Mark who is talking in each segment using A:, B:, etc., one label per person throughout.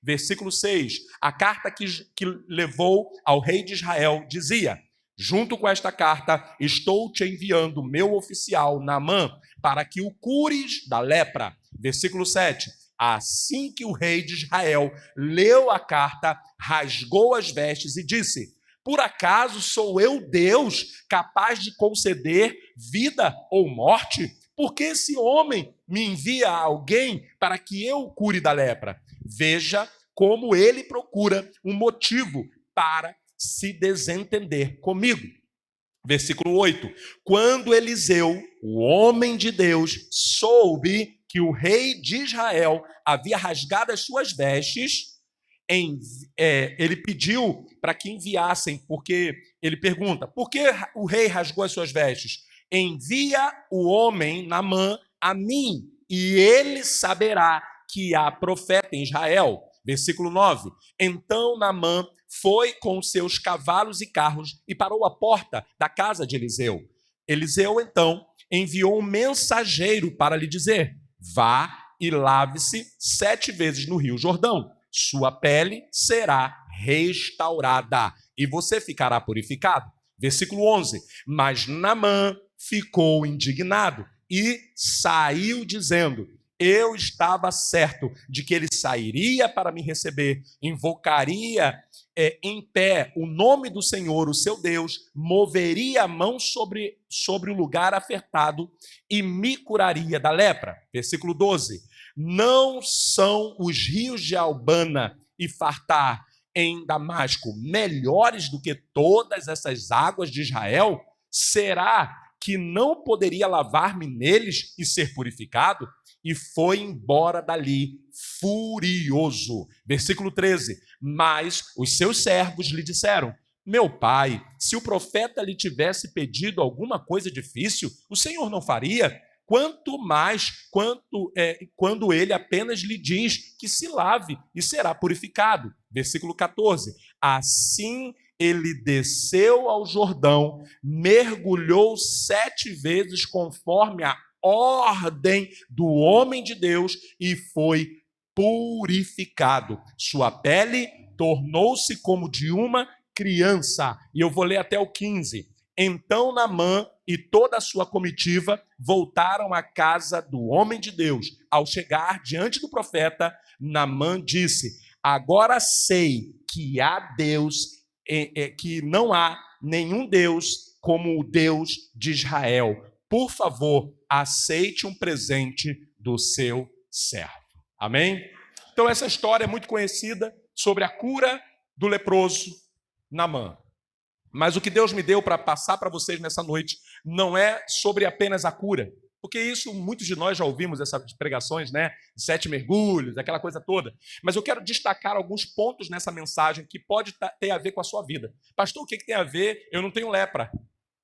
A: Versículo 6. A carta que levou ao rei de Israel dizia: junto com esta carta, estou te enviando meu oficial Naamã, para que o cures da lepra. Versículo 7. Assim que o rei de Israel leu a carta, rasgou as vestes e disse: por acaso sou eu Deus capaz de conceder vida ou morte? Porque esse homem me envia alguém para que eu o cure da lepra. Veja como ele procura um motivo para se desentender comigo. Versículo 8. Quando Eliseu, o homem de Deus, soube que o rei de Israel havia rasgado as suas vestes, ele pediu para que enviassem, porque ele pergunta: por que o rei rasgou as suas vestes? Envia o homem Naamã a mim, e ele saberá que há profeta em Israel. Versículo 9. Então Naamã foi com seus cavalos e carros e parou à porta da casa de Eliseu. Eliseu, então, enviou um mensageiro para lhe dizer: vá e lave-se 7 vezes no rio Jordão. Sua pele será restaurada e você ficará purificado. Versículo 11. Mas Naamã ficou indignado e saiu dizendo: eu estava certo de que ele sairia para me receber, invocaria em pé o nome do Senhor, o seu Deus, moveria a mão sobre o lugar afetado e me curaria da lepra. Versículo 12. Não são os rios de Albana e Fartar em Damasco melhores do que todas essas águas de Israel? Será que não poderia lavar-me neles e ser purificado? E foi embora dali furioso. Versículo 13. Mas os seus servos lhe disseram: meu pai, se o profeta lhe tivesse pedido alguma coisa difícil, o Senhor não faria? Quanto mais quando ele apenas lhe diz que se lave e será purificado. Versículo 14. Assim ele desceu ao Jordão, mergulhou 7 vezes conforme a ordem do homem de Deus e foi purificado. Sua pele tornou-se como de uma criança. E eu vou ler até o 15. Então Naamã e toda a sua comitiva voltaram à casa do homem de Deus. Ao chegar diante do profeta, Naamã disse: agora sei que há Deus, que não há nenhum Deus como o Deus de Israel. Por favor, aceite um presente do seu servo. Amém? Então essa história é muito conhecida sobre a cura do leproso Naamã. Mas o que Deus me deu para passar para vocês nessa noite não é sobre apenas a cura, porque isso muitos de nós já ouvimos essas pregações, né? 7 mergulhos, aquela coisa toda. Mas eu quero destacar alguns pontos nessa mensagem que pode ter a ver com a sua vida. Pastor, o que tem a ver? Eu não tenho lepra,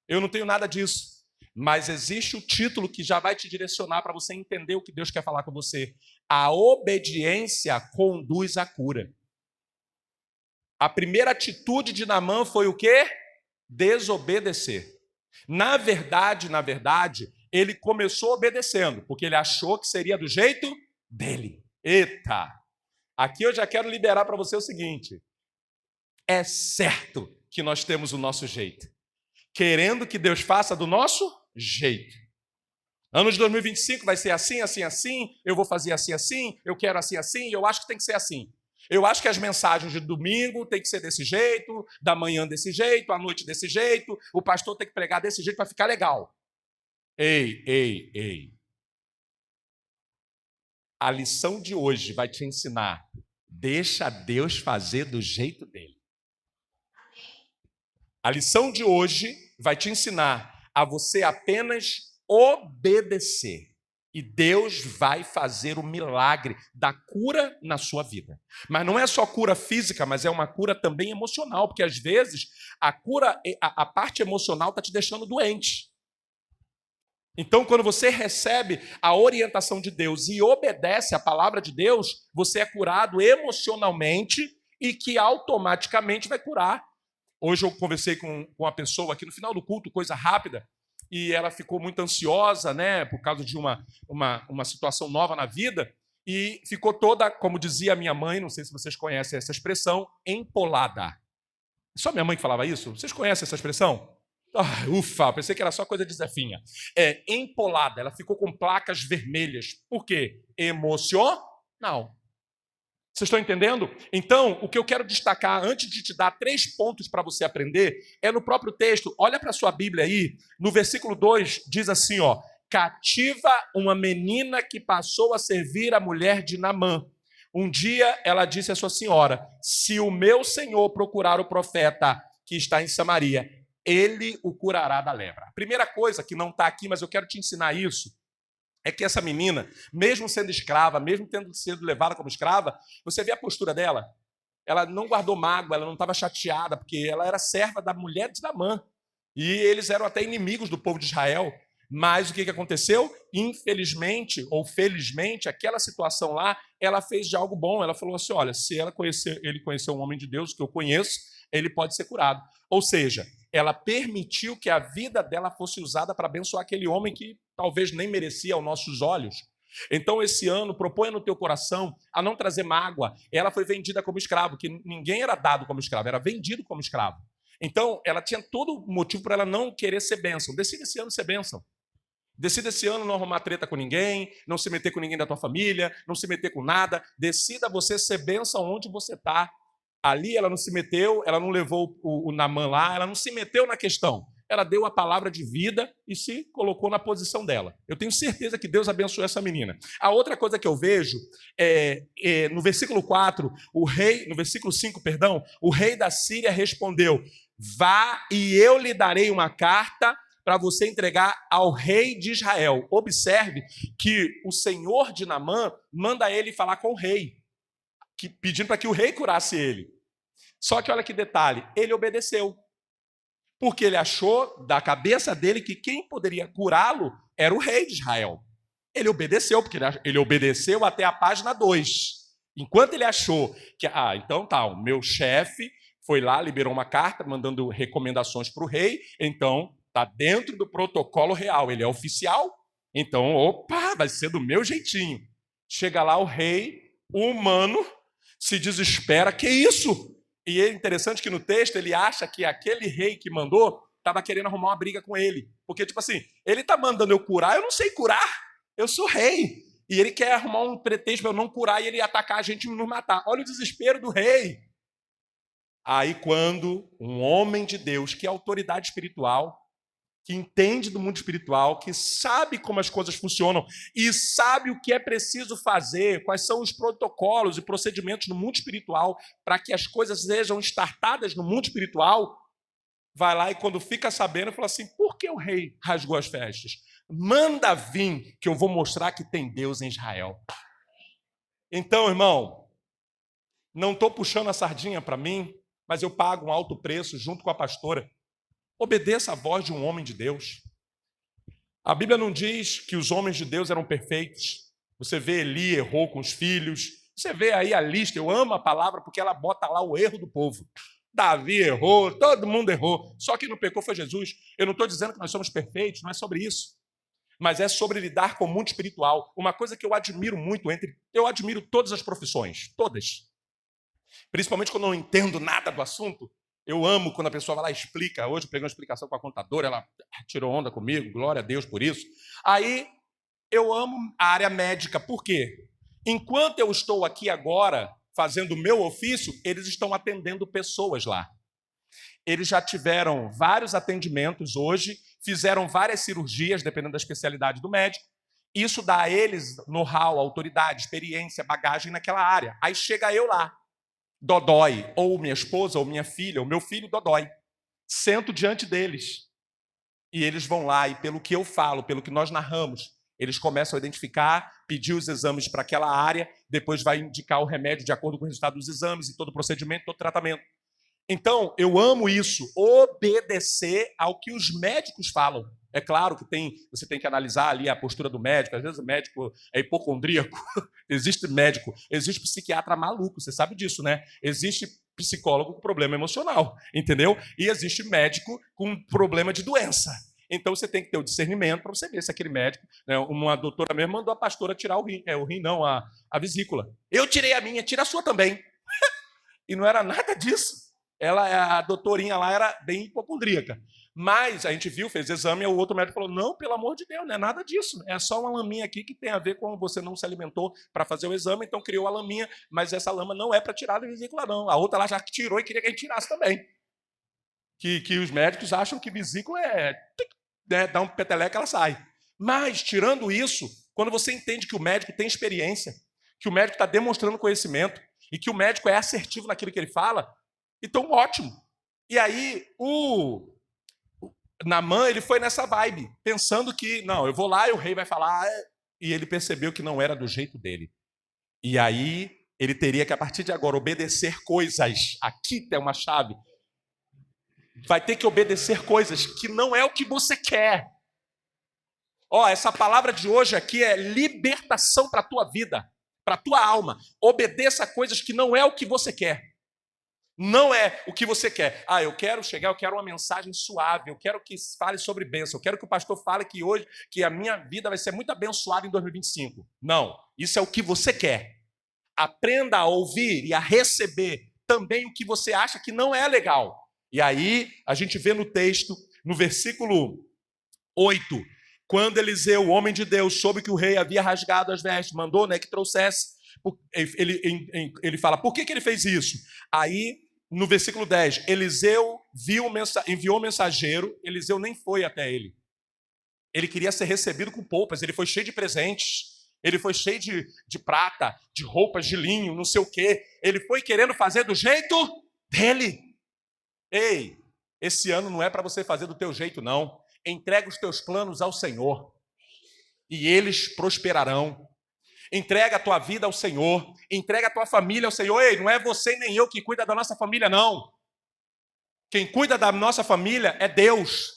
A: eu não tenho nada disso. Mas existe o título que já vai te direcionar para você entender o que Deus quer falar com você. A obediência conduz à cura. A primeira atitude de Naamã foi o quê? Desobedecer. Na verdade, ele começou obedecendo, porque ele achou que seria do jeito dele. Eita! Aqui eu já quero liberar para você o seguinte: é certo que nós temos o nosso jeito, querendo que Deus faça do nosso jeito. Ano de 2025 vai ser assim, assim, assim, eu vou fazer assim, assim, eu quero assim, assim, eu acho que tem que ser assim. Eu acho que as mensagens de domingo tem que ser desse jeito, da manhã desse jeito, à noite desse jeito, o pastor tem que pregar desse jeito para ficar legal. Ei. A lição de hoje vai te ensinar: deixa Deus fazer do jeito dele. A lição de hoje vai te ensinar a você apenas obedecer. E Deus vai fazer o milagre da cura na sua vida. Mas não é só cura física, mas é uma cura também emocional, porque às vezes a cura, a parte emocional está te deixando doente. Então, quando você recebe a orientação de Deus e obedece a palavra de Deus, você é curado emocionalmente e que automaticamente vai curar. Hoje eu conversei com uma pessoa aqui no final do culto, coisa rápida, e ela ficou muito ansiosa, né, por causa de uma situação nova na vida, e ficou toda, como dizia a minha mãe, não sei se vocês conhecem essa expressão, empolada. Só minha mãe que falava isso? Vocês conhecem essa expressão? Ufa, pensei que era só coisa de Zefinha. Empolada, ela ficou com placas vermelhas. Por quê? Emocional. Vocês estão entendendo? Então, o que eu quero destacar, antes de te dar 3 pontos para você aprender, é no próprio texto. Olha para a sua Bíblia aí, no versículo 2, diz assim, cativa uma menina que passou a servir a mulher de Naamã. Um dia ela disse à sua senhora, se o meu senhor procurar o profeta que está em Samaria, ele o curará da lepra. A primeira coisa que não está aqui, mas eu quero te ensinar isso, é que essa menina, mesmo sendo escrava, mesmo tendo sido levada como escrava, você vê a postura dela? Ela não guardou mágoa, ela não estava chateada, porque ela era serva da mulher de Naamã. E eles eram até inimigos do povo de Israel. Mas o que aconteceu? Infelizmente, ou felizmente, aquela situação lá, ela fez de algo bom. Ela falou assim, olha, se ele conhecer um homem de Deus, que eu conheço, ele pode ser curado. Ou seja, ela permitiu que a vida dela fosse usada para abençoar aquele homem que talvez nem merecia aos nossos olhos. Então, esse ano, proponha no teu coração a não trazer mágoa. Ela foi vendida como escravo, que ninguém era dado como escravo, era vendido como escravo. Então, ela tinha todo motivo para ela não querer ser bênção. Decida esse ano ser bênção. Decida esse ano não arrumar treta com ninguém, não se meter com ninguém da tua família, não se meter com nada. Decida você ser bênção onde você está. Ali ela não se meteu, ela não levou o Naamã lá, ela não se meteu na questão. Ela deu a palavra de vida e se colocou na posição dela. Eu tenho certeza que Deus abençoou essa menina. A outra coisa que eu vejo no versículo 4, no versículo 5, perdão, o rei da Síria respondeu: vá e eu lhe darei uma carta para você entregar ao rei de Israel. Observe que o senhor de Naamã manda ele falar com o rei, pedindo para que o rei curasse ele. Só que olha que detalhe, ele obedeceu. Porque ele achou da cabeça dele que quem poderia curá-lo era o rei de Israel. Ele obedeceu, porque ele obedeceu até a página 2. Enquanto ele achou que, então tá, o meu chefe foi lá, liberou uma carta, mandando recomendações para o rei, então está dentro do protocolo real, ele é oficial, então, vai ser do meu jeitinho. Chega lá o rei, o humano, se desespera, que isso? E é interessante que no texto ele acha que aquele rei que mandou estava querendo arrumar uma briga com ele. Porque, tipo assim, ele está mandando eu curar, eu não sei curar, eu sou rei. E ele quer arrumar um pretexto para eu não curar e ele atacar a gente e nos matar. Olha o desespero do rei. Aí quando um homem de Deus, que é autoridade espiritual, que entende do mundo espiritual, que sabe como as coisas funcionam e sabe o que é preciso fazer, quais são os protocolos e procedimentos no mundo espiritual para que as coisas sejam startadas no mundo espiritual, vai lá e quando fica sabendo, fala assim, por que o rei rasgou as vestes? Manda vir que eu vou mostrar que tem Deus em Israel. Então, irmão, não estou puxando a sardinha para mim, mas eu pago um alto preço junto com a pastora. Obedeça a voz de um homem de Deus. A Bíblia não diz que os homens de Deus eram perfeitos. Você vê Eli errou com os filhos. Você vê aí a lista. Eu amo a palavra porque ela bota lá o erro do povo. Davi errou, todo mundo errou. Só quem não pecou foi Jesus. Eu não estou dizendo que nós somos perfeitos, não é sobre isso. Mas é sobre lidar com o mundo espiritual. Uma coisa que eu admiro muito eu admiro todas as profissões, todas. Principalmente quando eu não entendo nada do assunto. Eu amo quando a pessoa vai lá e explica. Hoje eu peguei uma explicação com a contadora, ela tirou onda comigo, glória a Deus por isso. Aí eu amo a área médica. Por quê? Enquanto eu estou aqui agora fazendo o meu ofício, eles estão atendendo pessoas lá. Eles já tiveram vários atendimentos hoje, fizeram várias cirurgias, dependendo da especialidade do médico. Isso dá a eles know-how, autoridade, experiência, bagagem naquela área. Aí chega eu lá. Dodói, ou minha esposa, ou minha filha, ou meu filho dodói. Sento diante deles. E eles vão lá, e pelo que eu falo, pelo que nós narramos, eles começam a identificar, pedir os exames para aquela área, depois vai indicar o remédio de acordo com o resultado dos exames, e todo o procedimento, todo o tratamento. Então, eu amo isso, obedecer ao que os médicos falam. É claro que você tem que analisar ali a postura do médico. Às vezes o médico é hipocondríaco. Existe médico, existe psiquiatra maluco, você sabe disso, né? Existe psicólogo com problema emocional, entendeu? E existe médico com problema de doença. Então você tem que ter o discernimento para você ver se aquele médico, né, uma doutora mesmo mandou a pastora tirar o rim, a vesícula. Eu tirei a minha, tira a sua também. E não era nada disso. A doutorinha lá era bem hipocondríaca. Mas a gente viu, fez exame, e o outro médico falou: não, pelo amor de Deus, não é nada disso. É só uma laminha aqui que tem a ver com você não se alimentou para fazer o exame, então criou a laminha, mas essa lama não é para tirar a vesícula, não. A outra lá já tirou e queria que a gente tirasse também. Que os médicos acham que vesícula dá um peteleco, ela sai. Mas, tirando isso, quando você entende que o médico tem experiência, que o médico está demonstrando conhecimento, e que o médico é assertivo naquilo que ele fala, então ótimo. E aí, o Naamã, ele foi nessa vibe, pensando que, não, eu vou lá e o rei vai falar, e ele percebeu que não era do jeito dele. E aí, ele teria que, a partir de agora, obedecer coisas. Aqui tem uma chave. Vai ter que obedecer coisas que não é o que você quer. Essa palavra de hoje aqui é libertação para a tua vida, para a tua alma. Obedeça a coisas que não é o que você quer. Não é o que você quer. Eu quero uma mensagem suave, eu quero que fale sobre bênção, eu quero que o pastor fale que a minha vida vai ser muito abençoada em 2025. Não, isso é o que você quer. Aprenda a ouvir e a receber também o que você acha que não é legal. E aí, a gente vê no texto, no versículo 8, quando Eliseu, o homem de Deus, soube que o rei havia rasgado as vestes, mandou, que trouxesse, ele fala, por que ele fez isso? Aí, no versículo 10, Eliseu enviou o mensageiro, Eliseu nem foi até ele. Ele queria ser recebido com poupas, ele foi cheio de presentes, ele foi cheio de prata, de roupas de linho, não sei o quê. Ele foi querendo fazer do jeito dele. Ei, esse ano não é para você fazer do teu jeito, não. Entrega os teus planos ao Senhor e eles prosperarão. Entrega a tua vida ao Senhor, entrega a tua família ao Senhor. Ei, não é você nem eu que cuida da nossa família, não. Quem cuida da nossa família é Deus.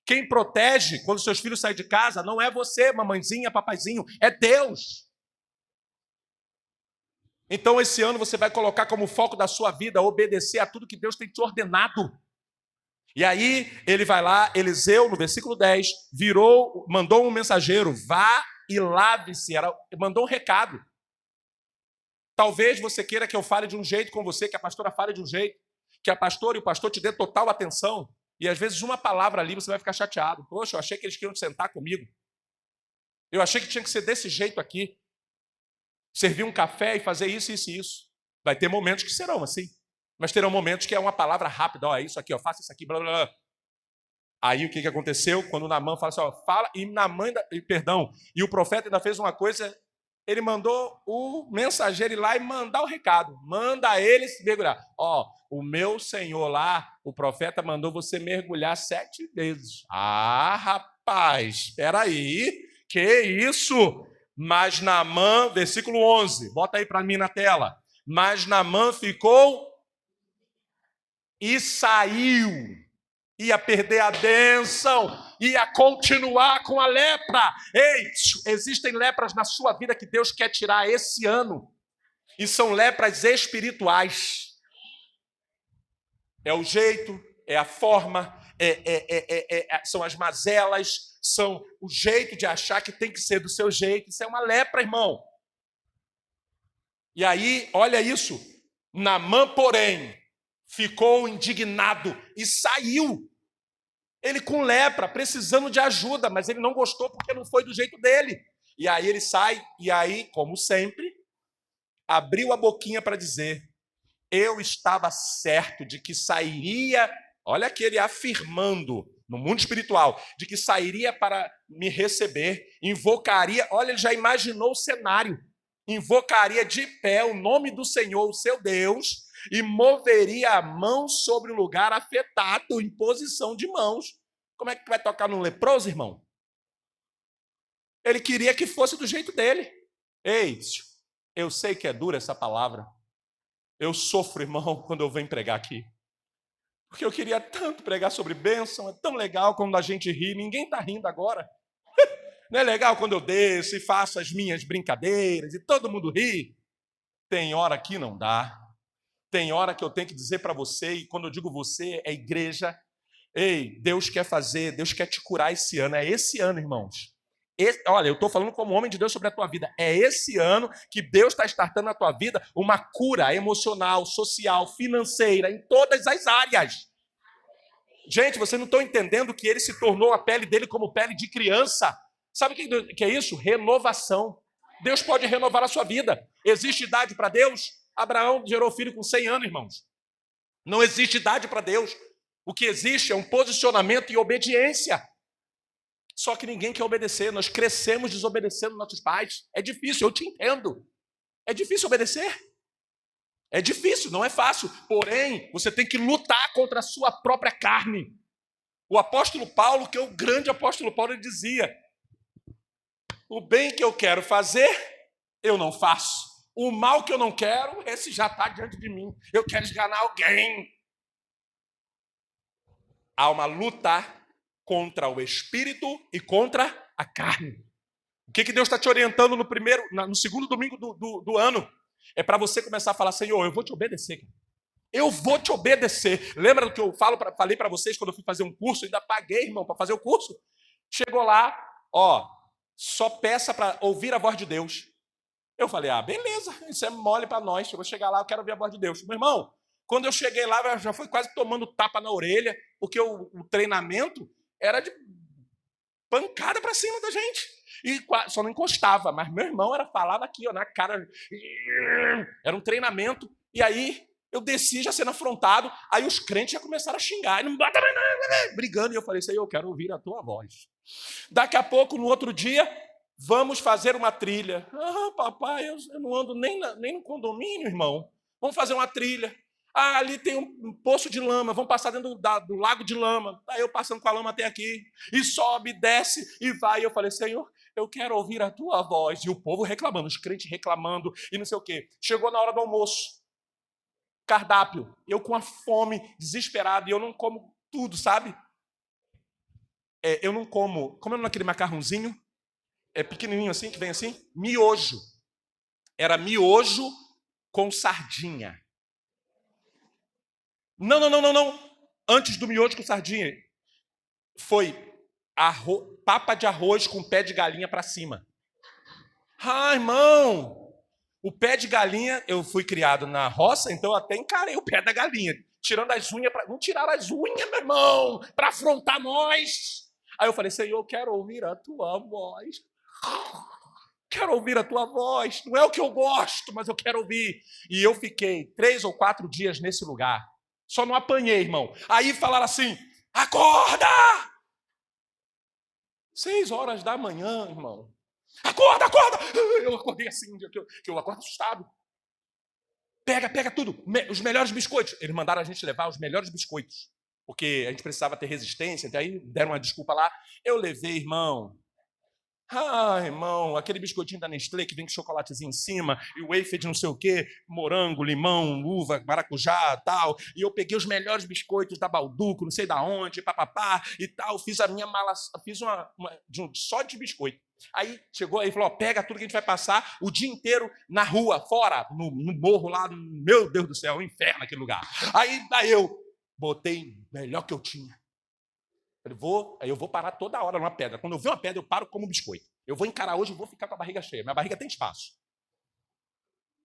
A: Quem protege quando seus filhos saem de casa não é você, mamãezinha, papaizinho, é Deus. Então, esse ano você vai colocar como foco da sua vida obedecer a tudo que Deus tem te ordenado. E aí, ele vai lá, Eliseu, no versículo 10, mandou um mensageiro, vá e lave-se, mandou um recado. Talvez você queira que eu fale de um jeito com você, que a pastora fale de um jeito, que a pastora e o pastor te dê total atenção, e às vezes uma palavra ali você vai ficar chateado. Poxa, eu achei que eles queriam sentar comigo. Eu achei que tinha que ser desse jeito aqui. Servir um café e fazer isso, isso e isso. Vai ter momentos que serão assim. Mas terão momentos que é uma palavra rápida. É isso aqui, faça isso aqui, blá, blá, blá. Aí o que aconteceu? Quando Naamã fala assim, fala, e o profeta ainda fez uma coisa, ele mandou o mensageiro ir lá e mandar o recado. Manda ele se mergulhar. O meu senhor lá, o profeta mandou você mergulhar 7 vezes. Rapaz, espera aí, que isso? Mas Naamã, versículo 11, bota aí para mim na tela. Mas Naamã ficou e saiu. Ia perder a bênção, ia continuar com a lepra. Ei, existem lepras na sua vida que Deus quer tirar esse ano. E são lepras espirituais. É o jeito, é a forma, são as mazelas, são o jeito de achar que tem que ser do seu jeito. Isso é uma lepra, irmão. E aí, olha isso. Naamã, porém, ficou indignado e saiu. Ele com lepra, precisando de ajuda, mas ele não gostou porque não foi do jeito dele. E aí ele sai, e aí, como sempre, abriu a boquinha para dizer, eu estava certo de que sairia, olha aqui ele afirmando, no mundo espiritual, de que sairia para me receber, invocaria, olha, ele já imaginou o cenário, invocaria de pé o nome do Senhor, o seu Deus, e moveria a mão sobre o lugar afetado, em posição de mãos. Como é que vai tocar num leproso, irmão? Ele queria que fosse do jeito dele. Ei, eu sei que é dura essa palavra. Eu sofro, irmão, quando eu venho pregar aqui. Porque eu queria tanto pregar sobre bênção, é tão legal quando a gente ri, ninguém está rindo agora. Não é legal quando eu desço e faço as minhas brincadeiras e todo mundo ri? Tem hora que não dá. Tem hora que eu tenho que dizer para você, e quando eu digo você, é igreja, Ei, Deus quer fazer, Deus quer te curar esse ano. É esse ano, irmãos. Olha, eu estou falando como homem de Deus sobre a tua vida. É esse ano que Deus está startando na tua vida uma cura emocional, social, financeira, em todas as áreas. Gente, vocês não estão entendendo que ele se tornou a pele dele como pele de criança. Sabe o que é isso? Renovação. Deus pode renovar a sua vida. Existe idade para Deus? Abraão gerou filho com 100 anos, irmãos. Não existe idade para Deus. O que existe é um posicionamento e obediência. Só que ninguém quer obedecer. Nós crescemos desobedecendo nossos pais. É difícil, eu te entendo. É difícil obedecer. É difícil, não é fácil. Porém, você tem que lutar contra a sua própria carne. O apóstolo Paulo, que é o grande apóstolo Paulo, ele dizia: o bem que eu quero fazer, eu não faço. O mal que eu não quero, esse já está diante de mim. Eu quero esganar alguém. Há uma luta contra o espírito e contra a carne. O que Deus está te orientando no segundo domingo do ano? É para você começar a falar: Senhor, eu vou te obedecer. Eu vou te obedecer. Lembra do que eu falei para vocês quando eu fui fazer um curso? Ainda paguei, irmão, para fazer o curso. Chegou lá, só peça para ouvir a voz de Deus. Eu falei: beleza, isso é mole para nós. Eu vou chegar lá, eu quero ouvir a voz de Deus. Meu irmão, quando eu cheguei lá, eu já fui quase tomando tapa na orelha, porque o treinamento era de pancada para cima da gente. E só não encostava, mas meu irmão falava aqui, na cara. Era um treinamento. E aí eu desci já sendo afrontado. Aí os crentes já começaram a xingar. Não bata mais nada, brigando. E eu falei: Senhor, eu quero ouvir a tua voz. Daqui a pouco, no outro dia, vamos fazer uma trilha. Papai, eu não ando nem no condomínio, irmão. Vamos fazer uma trilha. Ali tem um poço de lama, vamos passar dentro do lago de lama. Aí eu passando com a lama até aqui, e sobe, desce, e vai. E eu falei: Senhor, eu quero ouvir a tua voz. E o povo reclamando, os crentes reclamando, e não sei o quê. Chegou na hora do almoço, cardápio, eu com a fome, desesperado, e eu não como tudo, sabe? Eu não como, como é naquele macarrãozinho, pequenininho assim, que vem assim? Miojo. Era miojo com sardinha. Não. Antes do miojo com sardinha, foi papa de arroz com pé de galinha para cima. Irmão, o pé de galinha, eu fui criado na roça, então eu até encarei o pé da galinha, tirando as unhas, não tiraram as unhas, meu irmão, para afrontar nós. Aí eu falei: Senhor, eu quero ouvir a tua voz. Quero ouvir a tua voz. Não é o que eu gosto, mas eu quero ouvir. E eu fiquei 3 ou 4 dias nesse lugar. Só não apanhei, irmão. Aí falaram assim: acorda! 6 horas da manhã, irmão. Acorda! Eu acordei assim, que eu acordo assustado. Pega tudo. Os melhores biscoitos. Eles mandaram a gente levar os melhores biscoitos, porque a gente precisava ter resistência. Daí deram uma desculpa lá. Eu levei, irmão. Irmão, aquele biscoitinho da Nestlé que vem com chocolatezinho em cima, e o wafer de não sei o quê, morango, limão, uva, maracujá, tal. E eu peguei os melhores biscoitos da Balduco, não sei da onde, papapá, e tal. Fiz a minha mala, fiz só de biscoito. Aí chegou aí e falou: pega tudo que a gente vai passar o dia inteiro na rua, fora, no morro lá, meu Deus do céu, um inferno aquele lugar. Aí eu botei o melhor que eu tinha. Eu vou parar toda hora numa pedra. Quando eu ver uma pedra, eu paro como biscoito. Eu vou encarar hoje e vou ficar com a barriga cheia. Minha barriga tem espaço.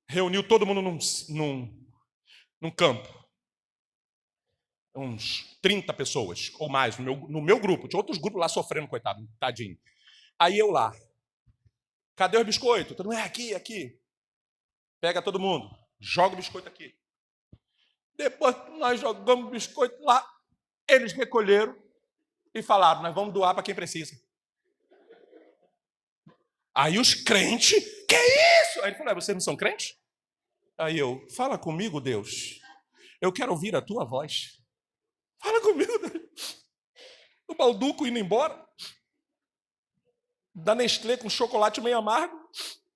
A: Reuniu todo mundo num campo. Uns 30 pessoas ou mais no meu grupo. Tinha outros grupos lá sofrendo, coitado, tadinho. Aí eu lá. Cadê o biscoito? Todo mundo: aqui. Pega todo mundo. Joga o biscoito aqui. Depois que nós jogamos o biscoito lá, eles recolheram e falaram: nós vamos doar para quem precisa. Aí os crentes: que isso? Aí ele falou: vocês não são crentes? Aí eu: fala comigo, Deus. Eu quero ouvir a tua voz. Fala comigo, Deus. O Balduco indo embora. Da Nestlé com chocolate meio amargo.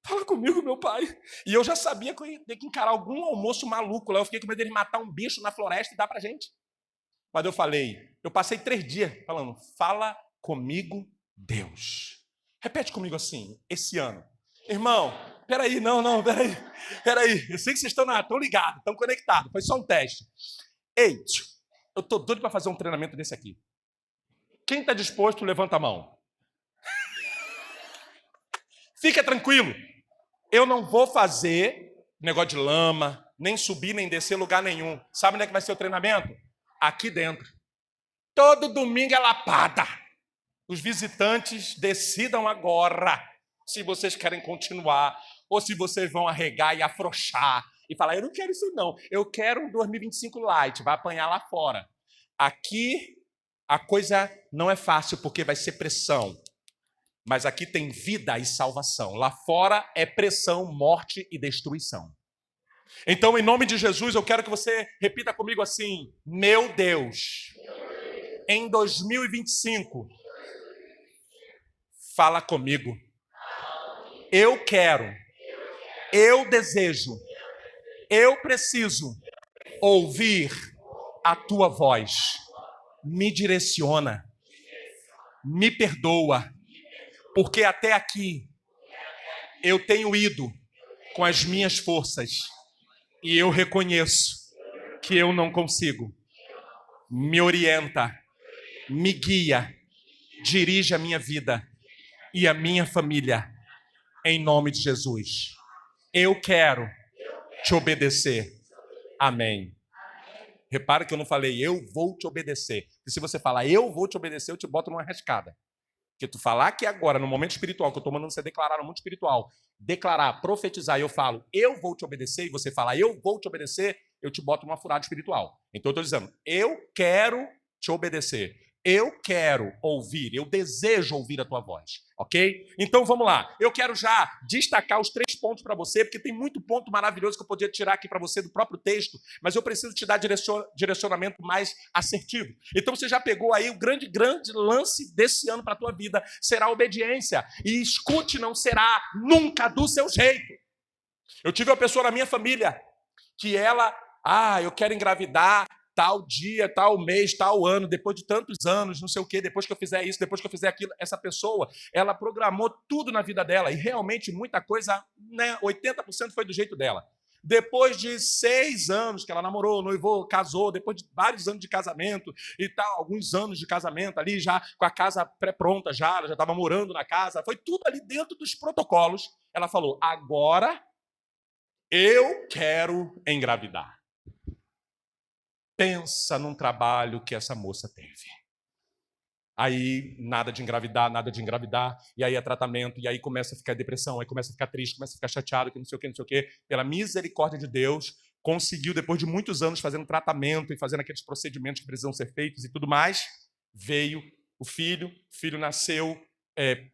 A: Fala comigo, meu pai. E eu já sabia que eu ia ter que encarar algum almoço maluco lá. Eu fiquei com medo dele matar um bicho na floresta e dar pra gente. Mas eu passei 3 dias falando: fala comigo, Deus. Repete comigo assim, esse ano. Irmão, peraí. Eu sei que vocês estão ligados, estão conectados. Foi só um teste. Ei, eu tô doido para fazer um treinamento desse aqui. Quem está disposto, levanta a mão. Fica tranquilo. Eu não vou fazer negócio de lama, nem subir, nem descer lugar nenhum. Sabe onde é que vai ser o treinamento? Aqui dentro. Todo domingo é lapada. Os visitantes decidam agora se vocês querem continuar ou se vocês vão arregar e afrouxar e falar, eu não quero isso não, eu quero um 2025 light, vai apanhar lá fora. Aqui a coisa não é fácil porque vai ser pressão, mas aqui tem vida e salvação. Lá fora é pressão, morte e destruição. Então, em nome de Jesus, eu quero que você repita comigo assim, meu Deus, em 2025, fala comigo. Eu quero, eu desejo, eu preciso ouvir a tua voz. Me direciona, me perdoa, porque até aqui eu tenho ido com as minhas forças e eu reconheço que eu não consigo. Me orienta, me guia, dirige a minha vida e a minha família, em nome de Jesus. Eu quero te obedecer. Amém. Repara que eu não falei, eu vou te obedecer. E se você falar, eu vou te obedecer, eu te boto numa rascada. Porque tu falar que agora, no momento espiritual, que eu estou mandando você declarar no mundo espiritual, declarar, profetizar, e eu falo, eu vou te obedecer, e você fala, eu vou te obedecer, eu te boto numa furada espiritual. Então eu estou dizendo, eu quero te obedecer. Eu quero ouvir, eu desejo ouvir a tua voz, ok? Então vamos lá. Eu quero já destacar os 3 pontos para você, porque tem muito ponto maravilhoso que eu podia tirar aqui para você do próprio texto, mas eu preciso te dar direcionamento mais assertivo. Então você já pegou aí o grande lance desse ano para a tua vida, será a obediência. E escute, não será nunca do seu jeito. Eu tive uma pessoa na minha família que ela, eu quero engravidar, tal dia, tal mês, tal ano, depois de tantos anos, não sei o quê, depois que eu fizer isso, depois que eu fizer aquilo. Essa pessoa, ela programou tudo na vida dela e realmente muita coisa, 80% foi do jeito dela. Depois de 6 anos que ela namorou, noivou, casou, depois de vários anos de casamento e tal, alguns anos de casamento ali, já com a casa pré-pronta, ela já estava morando na casa, foi tudo ali dentro dos protocolos. Ela falou, agora eu quero engravidar. Pensa num trabalho que essa moça teve. Aí, nada de engravidar, e aí é tratamento, e aí começa a ficar depressão, aí começa a ficar triste, começa a ficar chateado, que não sei o quê. Pela misericórdia de Deus, conseguiu, depois de muitos anos fazendo tratamento e fazendo aqueles procedimentos que precisam ser feitos e tudo mais, veio o filho nasceu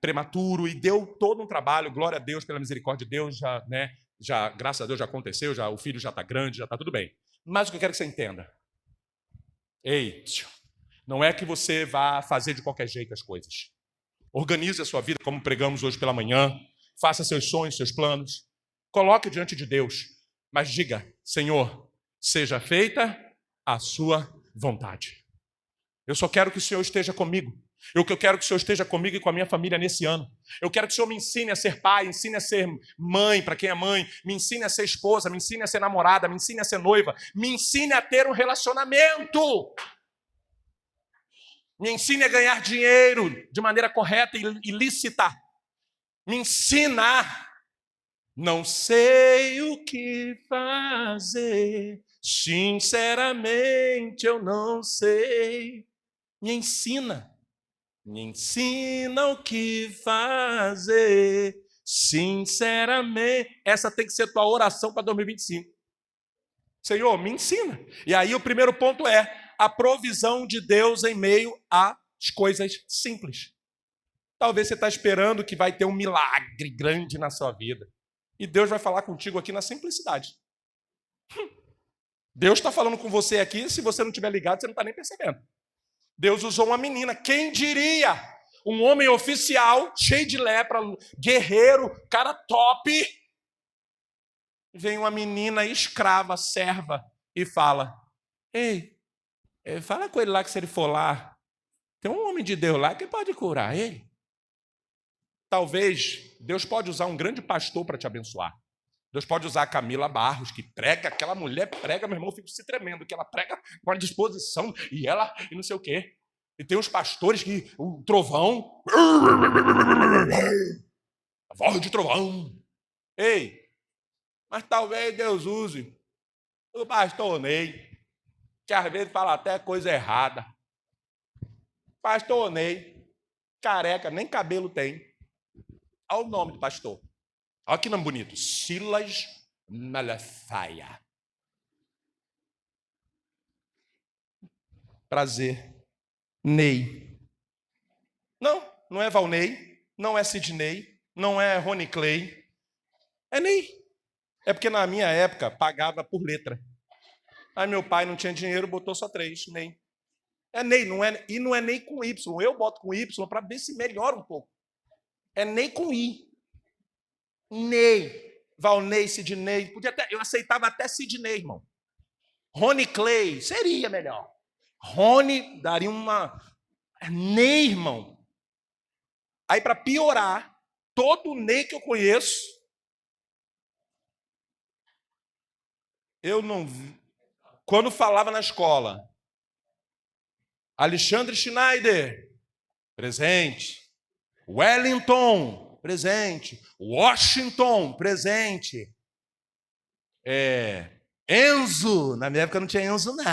A: prematuro e deu todo um trabalho, glória a Deus, pela misericórdia de Deus, já graças a Deus já aconteceu, o filho já está grande, já está tudo bem. Mas o que eu quero que você entenda, ei, não é que você vá fazer de qualquer jeito as coisas. Organize a sua vida como pregamos hoje pela manhã. Faça seus sonhos, seus planos. Coloque diante de Deus. Mas diga, Senhor, seja feita a sua vontade. Eu só quero que o Senhor esteja comigo. Eu quero que o Senhor esteja comigo e com a minha família nesse ano. Eu quero que o Senhor me ensine a ser pai, ensine a ser mãe, para quem é mãe, me ensine a ser esposa, me ensine a ser namorada, me ensine a ser noiva, me ensine a ter um relacionamento. Me ensine a ganhar dinheiro de maneira correta e lícita. Me ensina. Não sei o que fazer, sinceramente eu não sei. Me ensina. Me ensina o que fazer, sinceramente. Essa tem que ser tua oração para 2025. Senhor, me ensina. E aí o primeiro ponto é a provisão de Deus em meio às coisas simples. Talvez você está esperando que vai ter um milagre grande na sua vida. E Deus vai falar contigo aqui na simplicidade. Deus está falando com você aqui, se você não estiver ligado, você não está nem percebendo. Deus usou uma menina, quem diria? Um homem oficial, cheio de lepra, guerreiro, cara top. Vem uma menina escrava, serva, e fala, ei, fala com ele lá que se ele for lá, tem um homem de Deus lá que pode curar ele. Talvez Deus pode usar um grande pastor para te abençoar. Deus pode usar a Camila Barros, que prega, aquela mulher prega, meu irmão, eu fico se tremendo, que ela prega com a disposição, e não sei o quê. E tem uns pastores que o trovão, a voz de trovão. Ei, mas talvez Deus use o pastor Ney, que às vezes fala até coisa errada. Pastor Ney, careca, nem cabelo tem. Olha o nome do pastor. Olha que nome bonito. Silas Malafaia. Prazer. Ney. Não é Valnei, não é Sidney, não é Rony Clay. É Ney. É porque na minha época pagava por letra. Aí meu pai não tinha dinheiro, botou só 3, Ney. É Ney, e não é Ney com Y. Eu boto com Y para ver se melhora um pouco. É Ney com I. Ney. Valnei, Sidney. Eu aceitava até Sidney, irmão. Rony Clay, seria melhor. Rony daria uma... Ney, irmão. Aí, para piorar, todo Ney que eu conheço, eu não vi. Quando falava na escola, Alexandre Schneider, presente. Wellington, presente. Washington, presente. Enzo, na minha época não tinha Enzo, não.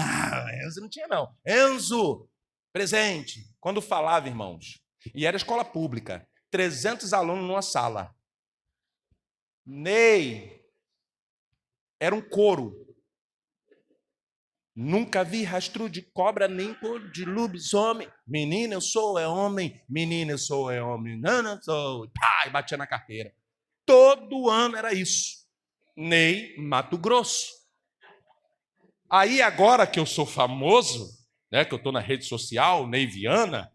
A: Enzo não tinha, não. Enzo, presente. Quando falava, irmãos, e era escola pública, 300 alunos numa sala. Ney, era um coro. Nunca vi rastro de cobra, nem cor de lobisomem. Menina, eu sou homem. Menina, eu sou homem. Não sou. Pai, batia na carteira. Todo ano era isso. Ney, Mato Grosso. Aí, agora que eu sou famoso, né, que eu estou na rede social, Ney Viana,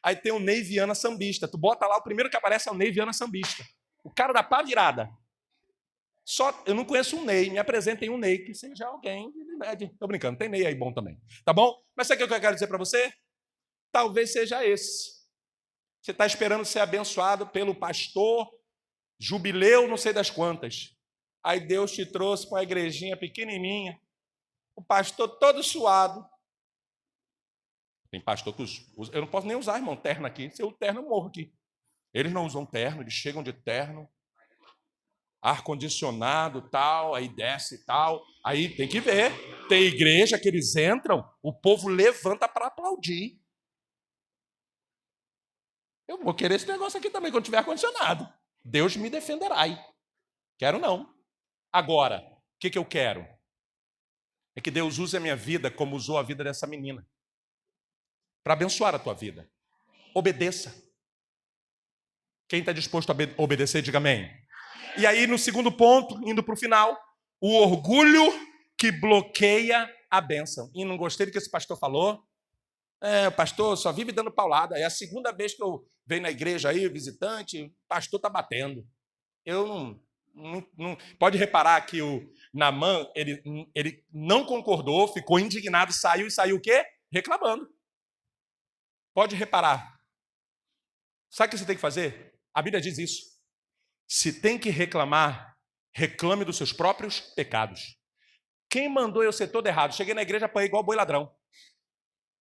A: aí tem o Ney Viana sambista. Tu bota lá, o primeiro que aparece é o Ney Viana sambista. O cara da pá virada. Só, eu não conheço um Ney, me apresentem um Ney, que seja alguém. Estou brincando, tem Ney aí bom também. Tá bom? Mas sabe o que eu quero dizer para você? Talvez seja esse. Você está esperando ser abençoado pelo pastor, jubileu, não sei das quantas. Aí Deus te trouxe para uma igrejinha pequenininha, o pastor todo suado. Tem pastor que usa, eu não posso nem usar, irmão, terno aqui. Se eu terno, eu morro aqui. Eles não usam terno, eles chegam de terno, ar-condicionado, tal, aí desce e tal. Aí tem que ver. Tem igreja que eles entram, o povo levanta para aplaudir. Eu vou querer esse negócio aqui também, quando tiver ar-condicionado. Deus me defenderá. Quero não. Agora, o que eu quero? É que Deus use a minha vida como usou a vida dessa menina. Para abençoar a tua vida. Obedeça. Quem está disposto a obedecer, diga amém. E aí, no segundo ponto, indo para o final, o orgulho que bloqueia a bênção. E não gostei do que esse pastor falou. O pastor só vive dando paulada. É a segunda vez que eu venho na igreja aí, visitante, o pastor está batendo. Eu não... Pode reparar que o Naamã, ele não concordou, ficou indignado, saiu o quê? Reclamando. Pode reparar. Sabe o que você tem que fazer? A Bíblia diz isso. Se tem que reclamar, reclame dos seus próprios pecados. Quem mandou eu ser todo errado? Cheguei na igreja, apanhei igual boi ladrão.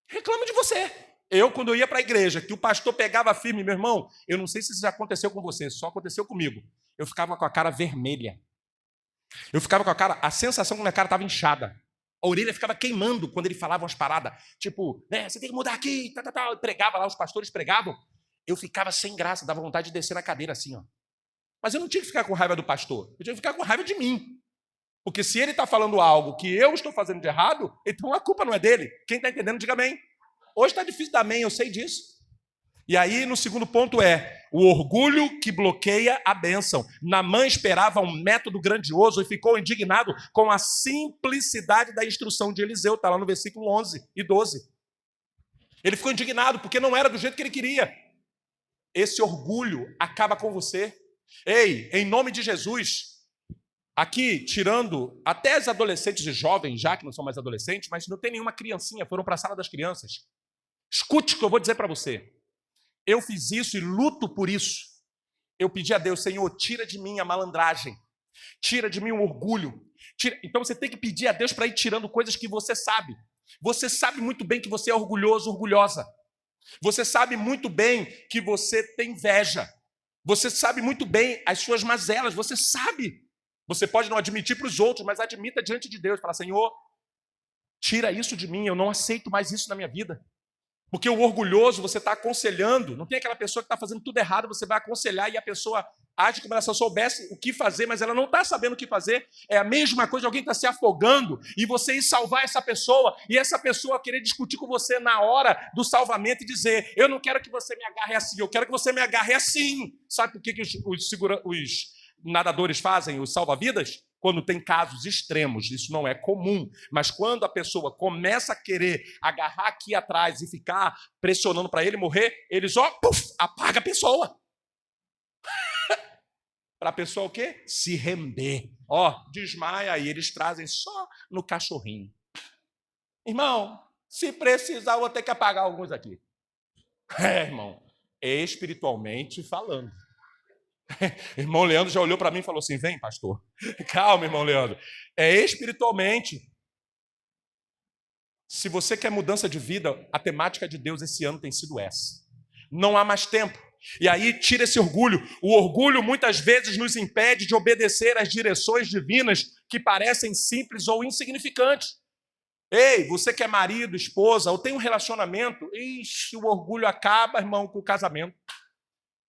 A: Reclame de você. Eu, quando eu ia para a igreja, que o pastor pegava firme, meu irmão, eu não sei se isso já aconteceu com você, só aconteceu comigo. Eu ficava com a cara vermelha. Eu ficava com a sensação que minha cara estava inchada. A orelha ficava queimando quando ele falava umas paradas. Tipo, você tem que mudar aqui, Eu pregava lá, os pastores pregavam. Eu ficava sem graça, dava vontade de descer na cadeira assim, ó. Mas eu não tinha que ficar com raiva do pastor. Eu tinha que ficar com raiva de mim. Porque se ele está falando algo que eu estou fazendo de errado, então a culpa não é dele. Quem está entendendo, diga amém. Hoje está difícil dar amém, eu sei disso. E aí, no segundo ponto o orgulho que bloqueia a bênção. Naamã esperava um método grandioso e ficou indignado com a simplicidade da instrução de Eliseu. Está lá no versículo 11 e 12. Ele ficou indignado porque não era do jeito que ele queria. Esse orgulho acaba com você. Ei, em nome de Jesus, aqui, tirando até os adolescentes e jovens, já que não são mais adolescentes, mas não tem nenhuma criancinha, foram para a sala das crianças. Escute o que eu vou dizer para você. Eu fiz isso e luto por isso. Eu pedi a Deus, Senhor, tira de mim a malandragem, tira de mim o orgulho. Então você tem que pedir a Deus para ir tirando coisas que você sabe. Você sabe muito bem que você é orgulhoso, orgulhosa. Você sabe muito bem que você tem inveja. Você sabe muito bem as suas mazelas. Você sabe. Você pode não admitir para os outros, mas admita diante de Deus. Fala, Senhor, tira isso de mim. Eu não aceito mais isso na minha vida. Porque o orgulhoso, você está aconselhando. Não tem aquela pessoa que está fazendo tudo errado, você vai aconselhar e a pessoa age como se ela soubesse o que fazer, mas ela não está sabendo o que fazer. É a mesma coisa, alguém está se afogando e você ir salvar essa pessoa e essa pessoa querer discutir com você na hora do salvamento e dizer, eu não quero que você me agarre assim, eu quero que você me agarre assim. Sabe por que os nadadores fazem, os salva-vidas? Quando tem casos extremos, isso não é comum, mas quando a pessoa começa a querer agarrar aqui atrás e ficar pressionando para ele morrer, eles, apaga a pessoa. Para a pessoa o quê? Se render. Desmaia aí, eles trazem só no cachorrinho. Irmão, se precisar, eu vou ter que apagar alguns aqui. Irmão, espiritualmente falando. Irmão Leandro já olhou para mim e falou assim, vem, pastor. Calma, irmão Leandro. Espiritualmente. Se você quer mudança de vida, a temática de Deus esse ano tem sido essa. Não há mais tempo. E aí tira esse orgulho. O orgulho muitas vezes nos impede de obedecer às direções divinas que parecem simples ou insignificantes. Ei, você que é marido, esposa, ou tem um relacionamento, o orgulho acaba, irmão, com o casamento.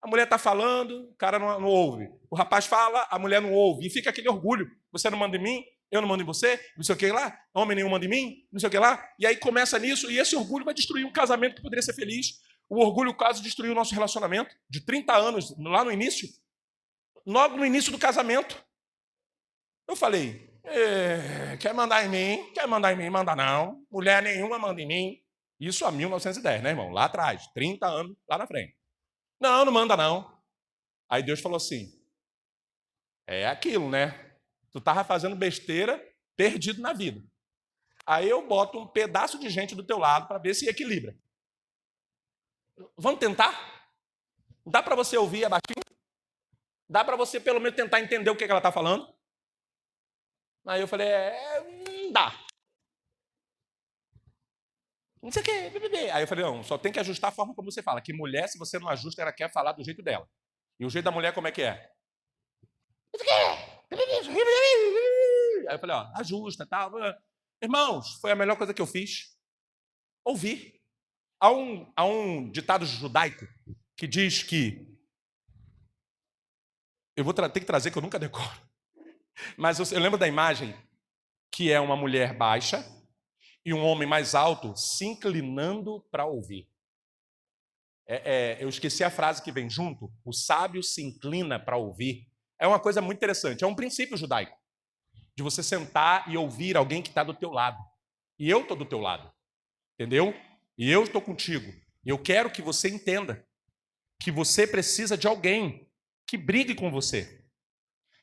A: A mulher está falando, o cara não ouve. O rapaz fala, a mulher não ouve. E fica aquele orgulho. Você não manda em mim, eu não mando em você, não sei o que lá. Homem nenhum manda em mim, não sei o que lá. E aí começa nisso, e esse orgulho vai destruir um casamento que poderia ser feliz. O orgulho quase destruiu o nosso relacionamento de 30 anos, lá no início. Logo no início do casamento. Eu falei, quer mandar em mim? Quer mandar em mim? Manda não. Mulher nenhuma manda em mim. Isso há 1910, né, irmão? Lá atrás, 30 anos, lá na frente. Não manda não. Aí Deus falou assim, é aquilo, né? Tu estava fazendo besteira, perdido na vida. Aí eu boto um pedaço de gente do teu lado para ver se equilibra. Vamos tentar? Dá para você ouvir abaixinho? Dá para você pelo menos tentar entender o que ela está falando? Aí eu falei, dá. Não sei o quê. Aí eu falei, não, só tem que ajustar a forma como você fala. Que mulher, se você não ajusta, ela quer falar do jeito dela. E o jeito da mulher, como é que é? Aí eu falei, ajusta, tal. Irmãos, foi a melhor coisa que eu fiz. Ouvir. Há um ditado judaico que diz que... Eu vou ter que trazer, que eu nunca decoro. Mas eu lembro da imagem que é uma mulher baixa e um homem mais alto se inclinando para ouvir. Eu esqueci a frase que vem junto. O sábio se inclina para ouvir. É uma coisa muito interessante. É um princípio judaico. De você sentar e ouvir alguém que está do teu lado. E eu estou do teu lado. Entendeu? E eu estou contigo. E eu quero que você entenda que você precisa de alguém que brigue com você.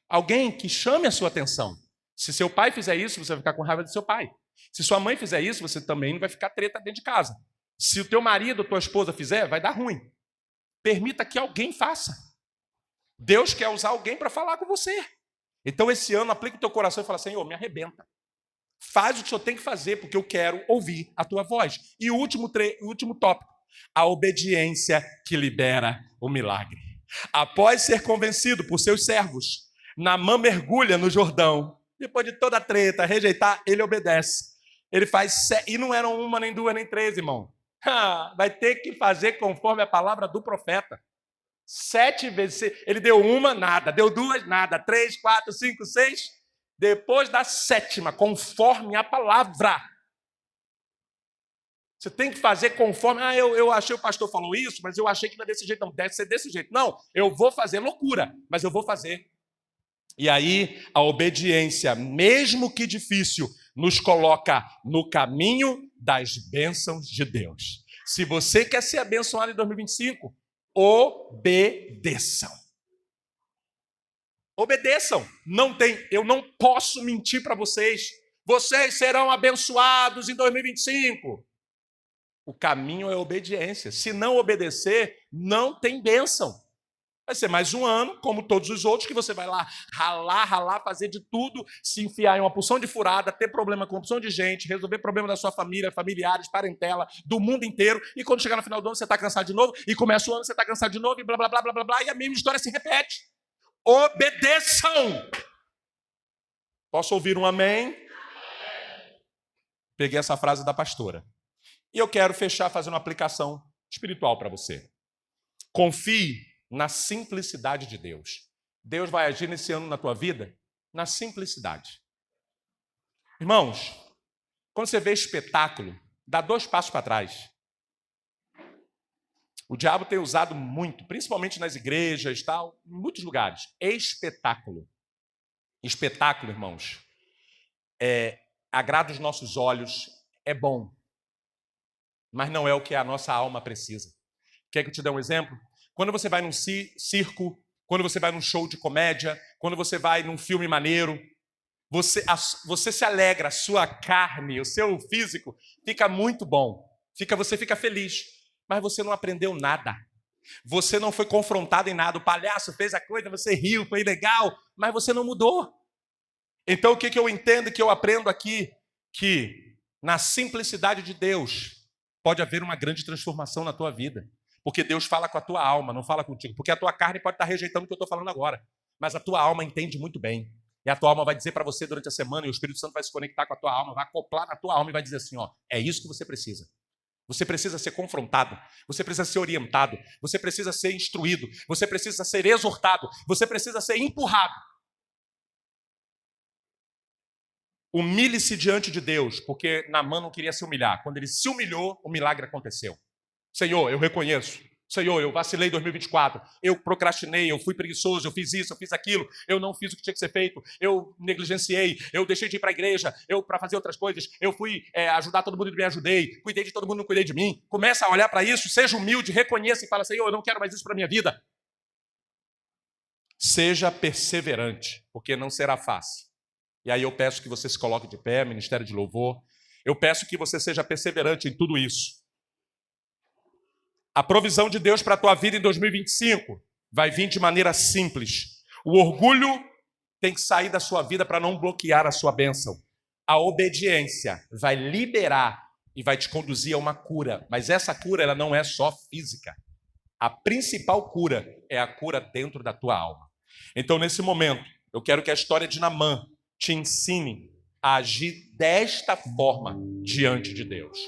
A: Alguém que chame a sua atenção. Se seu pai fizer isso, você vai ficar com raiva do seu pai. Se sua mãe fizer isso, você também não vai ficar treta dentro de casa. Se o teu marido ou tua esposa fizer, vai dar ruim. Permita que alguém faça. Deus quer usar alguém para falar com você. Então, esse ano, aplica o teu coração e fala, Senhor, me arrebenta. Faz o que o Senhor tem que fazer, porque eu quero ouvir a tua voz. E o último tópico, a obediência que libera o milagre. Após ser convencido por seus servos, Naamã mergulha no Jordão. Depois de toda a treta, rejeitar, ele obedece. Ele faz, e não eram uma, nem duas, nem três, irmão. Vai ter que fazer conforme a palavra do profeta. 7 vezes. Ele deu uma, nada. Deu 2, nada. 3, 4, 5, 6. Depois da 7ª, conforme a palavra. Você tem que fazer conforme... eu achei o pastor falou isso, mas eu achei que não é desse jeito. Não, deve ser desse jeito. Não, eu vou fazer loucura, mas eu vou fazer. E aí, a obediência, mesmo que difícil, nos coloca no caminho das bênçãos de Deus. Se você quer ser abençoado em 2025, obedeçam. Obedeçam. Eu não posso mentir para vocês. Vocês serão abençoados em 2025. O caminho é obediência. Se não obedecer, não tem bênção. Vai ser mais um ano, como todos os outros, que você vai lá ralar, fazer de tudo, se enfiar em uma porção de furada, ter problema com uma porção de gente, resolver problema da sua família, familiares, parentela, do mundo inteiro, e quando chegar no final do ano você está cansado de novo, e começa o ano você está cansado de novo, e blá, blá, blá, blá, blá, blá, e a mesma história se repete. Obedeçam! Posso ouvir um amém? Peguei essa frase da pastora. E eu quero fechar fazendo uma aplicação espiritual para você. Confie na simplicidade de Deus. Deus vai agir nesse ano na tua vida na simplicidade. Irmãos, quando você vê espetáculo, dá 2 passos para trás. O diabo tem usado muito, principalmente nas igrejas, tal, em muitos lugares. Espetáculo. Espetáculo, irmãos, agrada os nossos olhos, é bom, mas não é o que a nossa alma precisa. Quer que eu te dê um exemplo? Quando você vai num circo, quando você vai num show de comédia, quando você vai num filme maneiro, você se alegra, a sua carne, o seu físico fica muito bom, você fica feliz, mas você não aprendeu nada. Você não foi confrontado em nada. O palhaço fez a coisa, você riu, foi legal, mas você não mudou. Então o que eu entendo, que eu aprendo aqui? Que na simplicidade de Deus pode haver uma grande transformação na tua vida. Porque Deus fala com a tua alma, não fala contigo. Porque a tua carne pode estar rejeitando o que eu estou falando agora. Mas a tua alma entende muito bem. E a tua alma vai dizer para você durante a semana, e o Espírito Santo vai se conectar com a tua alma, vai acoplar na tua alma e vai dizer assim, ó, é isso que você precisa. Você precisa ser confrontado, você precisa ser orientado, você precisa ser instruído, você precisa ser exortado, você precisa ser empurrado. Humilhe-se diante de Deus, porque Naamã não queria se humilhar. Quando ele se humilhou, o milagre aconteceu. Senhor, eu reconheço. Senhor, eu vacilei em 2024. Eu procrastinei, eu fui preguiçoso, eu fiz isso, eu fiz aquilo. Eu não fiz o que tinha que ser feito. Eu negligenciei, eu deixei de ir para a igreja, eu para fazer outras coisas. Eu fui ajudar todo mundo e não me ajudei. Cuidei de todo mundo e não cuidei de mim. Começa a olhar para isso, seja humilde, reconheça e fala, Senhor, eu não quero mais isso para a minha vida. Seja perseverante, porque não será fácil. E aí eu peço que você se coloque de pé, Ministério de Louvor. Eu peço que você seja perseverante em tudo isso. A provisão de Deus para a tua vida em 2025 vai vir de maneira simples. O orgulho tem que sair da sua vida para não bloquear a sua bênção. A obediência vai liberar e vai te conduzir a uma cura. Mas essa cura ela não é só física. A principal cura é a cura dentro da tua alma. Então, nesse momento, eu quero que a história de Naamã te ensine a agir desta forma diante de Deus.